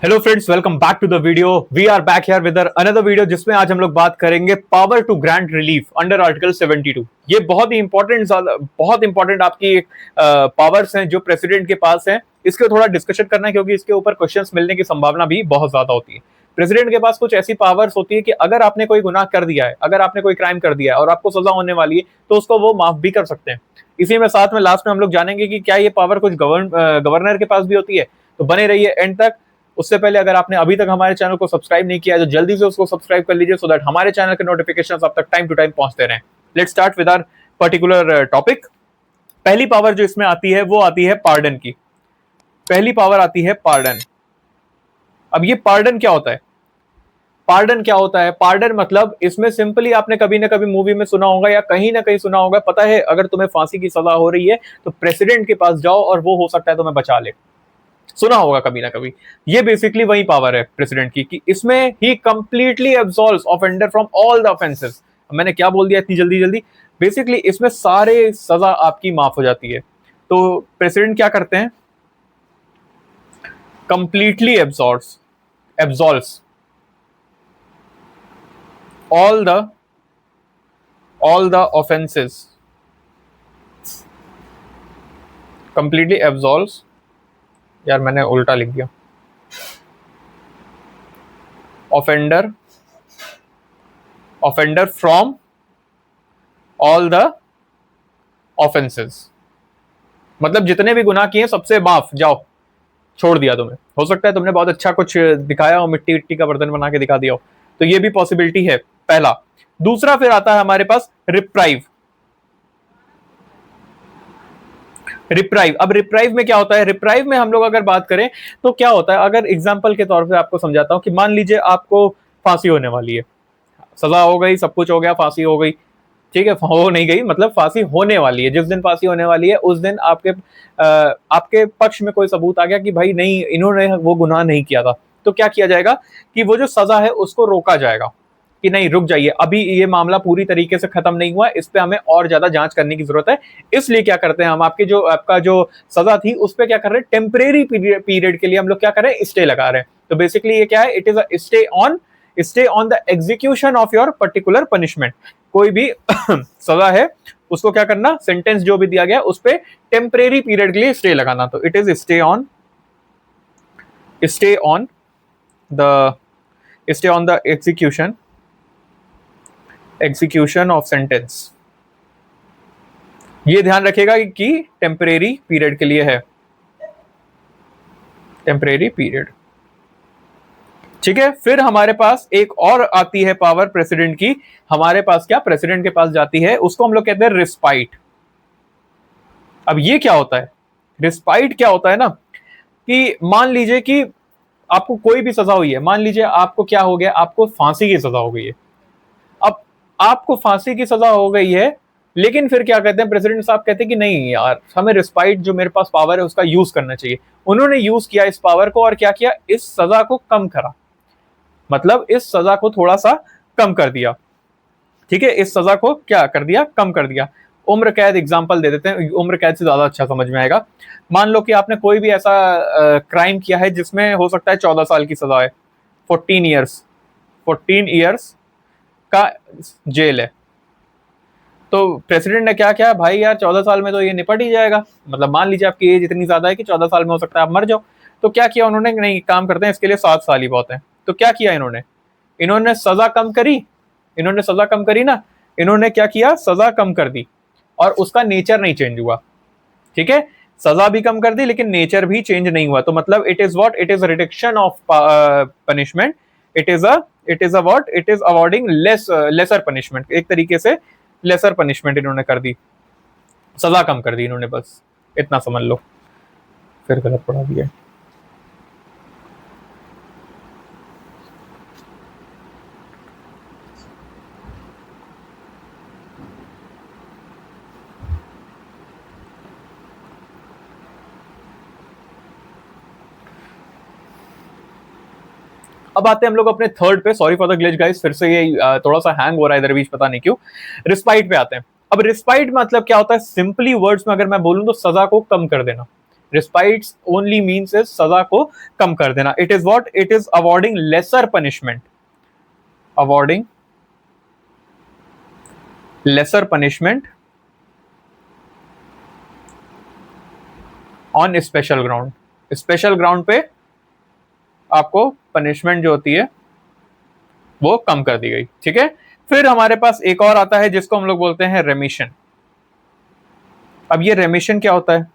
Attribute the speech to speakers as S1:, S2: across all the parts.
S1: Hello friends, welcome back to the video. We are back here with another video जिसमें आज हम लोग बात करेंगे power to grant relief under article 72। ये बहुत इंपॉर्टेंट आपकी पावर्स हैं जो प्रेसिडेंट के पास हैं। इसके थोड़ा डिस्कशन करना है क्योंकि इसके ऊपर क्वेश्चंस मिलने की संभावना भी बहुत ज्यादा होती है। प्रेसिडेंट के पास कुछ ऐसी पावर्स होती है कि अगर आपने कोई गुनाह कर दिया है, अगर आपने कोई क्राइम कर दिया है और आपको सजा होने वाली है तो उसको वो माफ भी कर सकते हैं। इसी में साथ में लास्ट में हम लोग जानेंगे कि क्या ये पावर कुछ गवर्नर के पास भी होती है। तो बने रहिए एंड तक। उससे पहले अगर आपने अभी तक हमारे चैनल को सब्सक्राइब नहीं किया है तो जल्दी से उसको सब्सक्राइब कर लीजिए सो दैट हमारे चैनल के नोटिफिकेशंस आप तक टाइम टू टाइम पहुंचते रहें। Let's start with our particular topic. पहली पावर जो इसमें आती है वो आती है पार्डन की। पहली पावर आती है पार्डन। अब ये पार्डन क्या होता है? पार्डन क्या होता है? पार्डन मतलब इसमें सिंपली आपने कभी ना कभी मूवी में सुना होगा या कहीं ना कहीं सुना होगा। पता है, अगर तुम्हें फांसी की सजा हो रही है तो प्रेसिडेंट के पास जाओ और वो हो सकता है तुम्हें बचा ले। सुना होगा कभी ना कभी। ये बेसिकली वही पावर है प्रेसिडेंट की कि इसमें ही completely absolves offender from all the offences. मैंने क्या बोल दिया इतनी जल्दी जल्दी? बेसिकली इसमें सारे सजा आपकी माफ हो जाती है। तो प्रेसिडेंट क्या करते हैं? Completely absolves all the offenses, completely absolves। यार मैंने उल्टा लिख दिया। Offender from all the offences, मतलब जितने भी गुनाह किए सबसे माफ, जाओ, छोड़ दिया तुम्हें। हो सकता है तुमने बहुत अच्छा कुछ दिखाया हो, मिट्टी विट्टी का बर्तन बना के दिखा दिया हो, तो ये भी पॉसिबिलिटी है, पहला। दूसरा फिर आता है हमारे पास रिप्राइव। अब रिप्राइव में क्या होता है? रिप्राइव में हम लोग अगर बात करें तो क्या होता है, अगर एग्जांपल के तौर पे आपको समझाता हूं कि मान लीजिए आपको फांसी होने वाली है, सजा हो गई, सब कुछ हो गया, फांसी हो गई, ठीक है, हो नहीं गई मतलब फांसी होने वाली है। जिस दिन फांसी होने वाली है उस दिन आपके पक्ष में कोई सबूत आ गया कि भाई नहीं, इन्होंने वो गुनाह नहीं किया था। तो क्या किया जाएगा कि वो जो सजा है उसको रोका जाएगा कि नहीं, रुक जाइए, अभी ये मामला पूरी तरीके से खत्म नहीं हुआ, इस पे हमें और ज्यादा जांच करने की जरूरत है। इसलिए क्या करते हैं हम, आपका जो सजा थी उस पे क्या कर रहे हैं, टेम्परेरी पीरियड के लिए हम लोग क्या कर रहे हैं, स्टे लगा रहे हैं। तो बेसिकली ये क्या है, it is a stay on the execution of your particular punishment. कोई भी सजा है उसको क्या करना, सेंटेंस जो भी दिया गया उस पे टेम्परेरी पीरियड के लिए स्टे लगाना। तो it is stay on the execution of sentence. ये ध्यान रखेगा कि टेम्परेरी पीरियड के लिए है, टेम्परेरी पीरियड, ठीक है। फिर हमारे पास एक और आती है पावर प्रेसिडेंट की। हमारे पास क्या, प्रेसिडेंट के पास जाती है, उसको हम लोग कहते हैं रिस्पाइट। अब ये क्या होता है? रिस्पाइट क्या होता है ना, कि मान लीजिए कि आपको कोई भी सजा हुई है, मान लीजिए आपको क्या हो गया, आपको फांसी की सजा हो गई है। अब आपको फांसी की सजा हो गई है, लेकिन फिर क्या कहते हैं प्रेसिडेंट साहब, कहते हैं कि नहीं यार, हमें रिस्पाइट जो मेरे पास पावर है उसका यूज करना चाहिए। उन्होंने यूज किया इस पावर को और क्या किया, इस सजा को कम करा, मतलब इस सजा को थोड़ा सा कम कर दिया, ठीक है। इस सजा को क्या कर दिया, कम कर दिया। उम्र कैद एग्जांपल दे देते हैं, उम्र कैद से ज्यादा अच्छा समझ में आएगा। मान लो कि आपने कोई भी ऐसा क्राइम किया है जिसमें हो सकता है 14 साल की सजा है, 14 ईयर्स का जेल है। तो प्रेसिडेंट ने क्या किया, भाई यार 14 साल में तो ये निपट ही जाएगा, मतलब मान लीजिए आपकी एज इतनी ज्यादा है कि 14 साल में हो सकता है आप मर जाओ। तो क्या किया उन्होंने, नहीं, काम करते हैं इसके लिए 7 साल ही बहुत है। तो क्या किया इन्होंने सजा कम करी, ना, इन्होंने क्या किया, सजा कम कर दी और उसका नेचर नहीं चेंज हुआ, ठीक है। सजा भी कम कर दी लेकिन नेचर भी चेंज नहीं हुआ। तो मतलब it is what, it is reduction of punishment, it is what, it is awarding lesser punishment. एक तरीके से लेसर पनिशमेंट इन्होंने कर दी, सजा कम कर दी इन्होंने, बस इतना समझ लो। फिर गलत पढ़ा दिया। अब आते हैं हम लोग अपने थर्ड पे। Sorry for the glitch guys, फिर से ये थोड़ा सा हैंग हो रहा है इधर बीच, पता नहीं क्यों। रिस्पाइट पे आते हैं। अब रिस्पाइट मतलब क्या होता है, सिंपली वर्ड्स में अगर मैं बोलूं तो सजा को कम कर देना, रिस्पाइट्स ओनली मीन्स इज सजा को कम कर देना. It is what? It is awarding lesser punishment, awarding lesser punishment on special ground. Special ground पे आपको पनिशमेंट जो होती है वो कम कर दी गई. ठीक है. फिर हमारे पास एक और आता है जिसको हम लोग बोलते हैं रेमिशन. अब ये रेमिशन क्या होता है?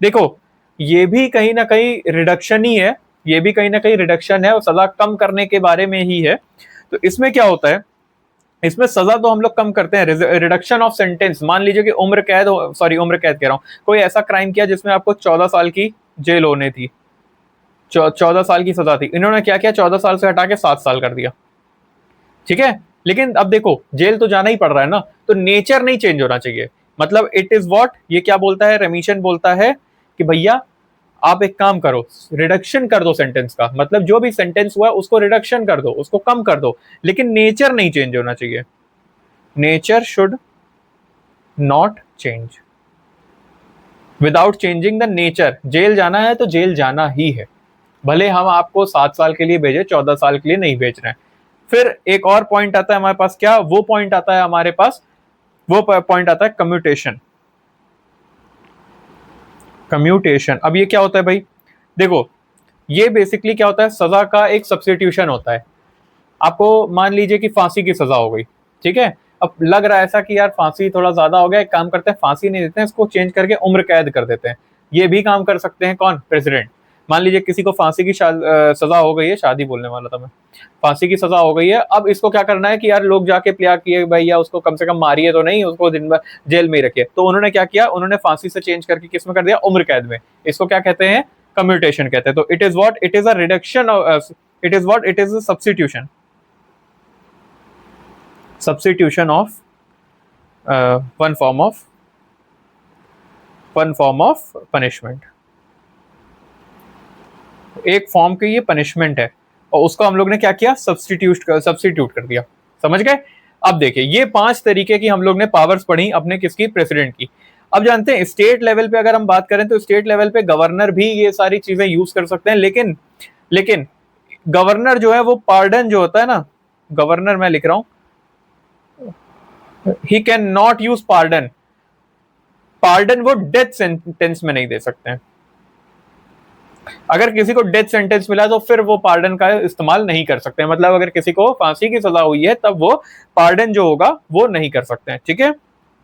S1: देखो, ये भी कहीं ना कहीं रिडक्शन ही है, ये भी कहीं ना कहीं रिडक्शन है और सजा कम करने के बारे में ही है. तो इसमें क्या होता है? इसमें सजा तो हम लोग कम करते हैं, रिडक्शन ऑफ सेंटेंस. मान लीजिए कि उम्र कैद, सॉरी उम्र कैद कह रहा हूं, कोई ऐसा क्राइम किया जिसमें आपको 14 साल की जेल होने थी, 14 साल की सजा थी. इन्होंने क्या किया? 14 साल से हटा के 7 साल कर दिया. ठीक है. लेकिन अब देखो, जेल तो जाना ही पड़ रहा है ना, तो नेचर नहीं चेंज होना चाहिए. मतलब इट इज व्हाट, ये क्या बोलता है? रेमिशन बोलता है कि भैया आप एक काम करो, रिडक्शन कर दो सेंटेंस का. मतलब जो भी सेंटेंस हुआ उसको रिडक्शन कर दो, उसको कम कर दो, लेकिन नेचर नहीं चेंज होना चाहिए. Nature should not change. Without changing the nature. Jail जाना है तो जेल जाना ही है, भले हम आपको 7 साल के लिए भेजे, 14 साल के लिए नहीं भेज रहे हैं. फिर एक और पॉइंट आता है हमारे पास. क्या वो पॉइंट आता है हमारे पास? वो पॉइंट आता है कम्यूटेशन. कम्यूटेशन. अब ये क्या होता है भाई? देखो, ये बेसिकली क्या होता है? सजा का एक सब्स्टिट्यूशन होता है. आपको मान लीजिए कि फांसी की सजा हो गई. ठीक है. अब लग रहा है ऐसा कि यार फांसी थोड़ा ज्यादा हो गया, एक काम करते हैं फांसी नहीं देते हैं, इसको चेंज करके उम्र कैद कर देते हैं. ये भी काम कर सकते हैं कौन? प्रेसिडेंट. मान लीजिए किसी को फांसी की सजा हो गई है, शादी बोलने वाला था मैं, फांसी की सजा हो गई है. अब इसको क्या करना है कि यार लोग जाके प्या किए भैया उसको कम से कम मारिए तो नहीं, उसको दिन भर जेल में ही रखिए. तो उन्होंने क्या किया? उन्होंने फांसी से चेंज करके किस में कर दिया? उम्र कैद में. इसको क्या कहते हैं? कम्यूटेशन कहते हैं. तो it is what? It is a reduction, it is what? It is a substitution, substitution of one form of punishment. एक फॉर्म की ये पनिशमेंट है और उसको हम लोग ने क्या किया? सब्स्टिट्यूट कर दिया. समझ गए? अब देखिए, ये 5 तरीके की हम लोग ने पावर्स पढ़ी अपने किसकी? प्रेसिडेंट की. अब जानते हैं स्टेट लेवल पे अगर हम बात करें तो स्टेट लेवल पे गवर्नर भी ये सारी चीजें यूज कर सकते हैं. लेकिन गवर्नर जो है वो पार्डन जो होता है ना, गवर्नर मैं लिख रहा हूं, he can not use pardon. Pardon वो डेथ सेंटेंस में नहीं दे सकते हैं. अगर किसी को डेथ सेंटेंस मिला तो फिर वो पार्डन का इस्तेमाल नहीं कर सकते हैं. मतलब अगर किसी को फांसी की सजा हुई है तब वो पार्डन जो होगा वो नहीं कर सकते हैं. ठीक है.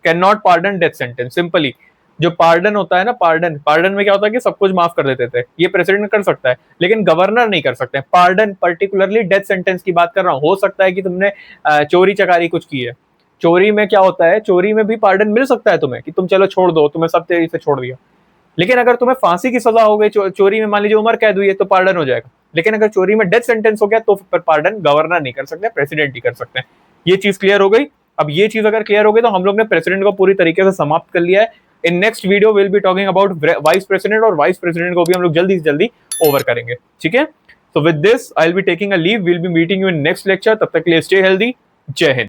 S1: Can not pardon death sentence. Simply जो पार्डन होता है ना, पार्डन में क्या होता है कि सब कुछ माफ कर देते थे. ये प्रेसिडेंट कर सकता है लेकिन गवर्नर नहीं कर सकते. पार्डन पर्टिकुलरली डेथ सेंटेंस की बात कर रहा हूं. हो सकता है कि तुमने चोरी चकारी कुछ की है, चोरी में क्या होता है? चोरी में भी पार्डन मिल सकता है तुम्हें कि तुम चलो छोड़ दो, तुम्हें सब तेजी से छोड़ दिया. लेकिन अगर तुम्हें फांसी की सजा हो गई, चोरी में मान लीजिए उम्र कैद हुई है, तो पार्डन हो जाएगा. लेकिन अगर चोरी में डेथ सेंटेंस हो गया तो फिर पार्डन गवर्नर नहीं कर सकते, प्रेसिडेंट ही कर सकते हैं. ये चीज क्लियर हो गई. अब ये चीज अगर क्लियर हो गई तो हम लोग ने प्रेसिडेंट को पूरी तरीके से समाप्त कर लिया है. In next video will be talking about vice president, और वाइस प्रेसिडेंट को भी हम लोग जल्दी से जल्दी ओवर करेंगे. ठीक है. So with this, I'll be taking a leave. We'll be meeting you in next lecture. तब तक के लिए stay healthy. जय हिंद.